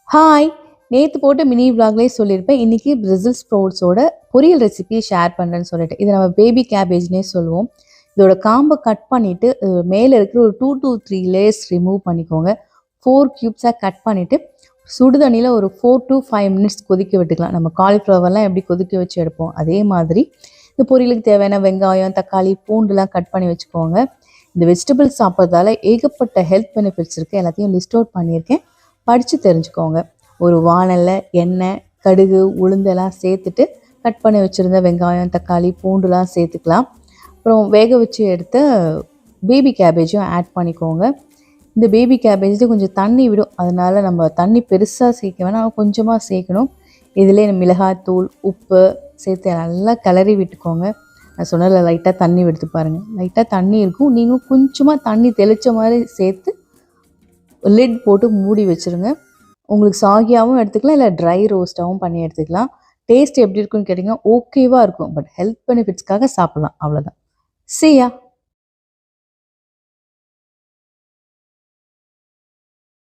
Hi! நேத்து போட்ட mini விளாக்லயே சொல்லியிருப்பேன். இன்னைக்கு பிரசில் ஸ்ப்ரவுட்ஸோட பொரியல் ரெசிபி ஷேர் பண்றேன்னு சொல்லிட்டு. இத நம்ம பேபி கேபேஜ்ன்னே சொல்லுவோம். இதோட காம்ப கட் பண்ணிட்டு, மேல இருக்கிற ஒரு 2 to 3 லேயர்ஸ் ரிமூவ் பண்ணிக்கோங்க. 4 கியூப்ஸா கட் பண்ணிட்டு, சுடு தண்ணீல ஒரு 4 to 5 மினிட்ஸ் கொதிக்க விட்டுக்கலாம். நம்ம காலிஃப்ளவர்லாம் எப்படி கொதிக்க வச்சு எடுப்போம், அதே மாதிரி இந்த பொரியலுக்கு தேவையான வெங்காயம், தக்காளி, பூண்டுலாம் கட் பண்ணி வச்சுக்கோங்க. இந்த வெஜிடபிள்ஸ் சாப்பிட்றதால ஏகப்பட்ட ஹெல்த் பெனிஃபிட்ஸ் இருக்கு. எல்லாத்தையும் லிஸ்ட் அவுட் பண்ணியிருக்கேன். படித்து தெரிஞ்சுக்கோங்க. ஒரு வாணல்ல எண்ணெய், கடுகு, உளுந்தெல்லாம் சேர்த்துட்டு கட் பண்ணி வச்சுருந்த வெங்காயம், தக்காளி, பூண்டுலாம் சேர்த்துக்கலாம். அப்புறம் வேக வச்சு எடுத்த பேபி கேபேஜும் ஆட் பண்ணிக்கோங்க. இந்த பேபி கேபேஜில் கொஞ்சம் தண்ணி விடும், அதனால் நம்ம தண்ணி பெருசாக சேர்க்க வேணாம், கொஞ்சமாக சேர்க்கணும். இதிலே மிளகாத்தூள், உப்பு சேர்த்து நல்லா கிளறி விட்டுக்கோங்க. நான் சொன்னதில் லைட்டாக தண்ணி விடுத்து பாருங்கள், லைட்டாக தண்ணி இருக்கும். நீங்கள் கொஞ்சமாக தண்ணி தெளித்த மாதிரி சேர்த்து லிட் போட்டு மூடி வச்சுருங்க. உங்களுக்கு சாகியாகவும் எடுத்துக்கலாம், இல்லை ட்ரை ரோஸ்ட்டாகவும் பண்ணி எடுத்துக்கலாம். டேஸ்ட் எப்படி இருக்குன்னு கேட்டிங்கன்னா ஓகேவாக இருக்கும். பட் ஹெல்த் பெனிஃபிட்ஸ்க்காக சாப்பிட்லாம், அவ்வளோதான். See ya!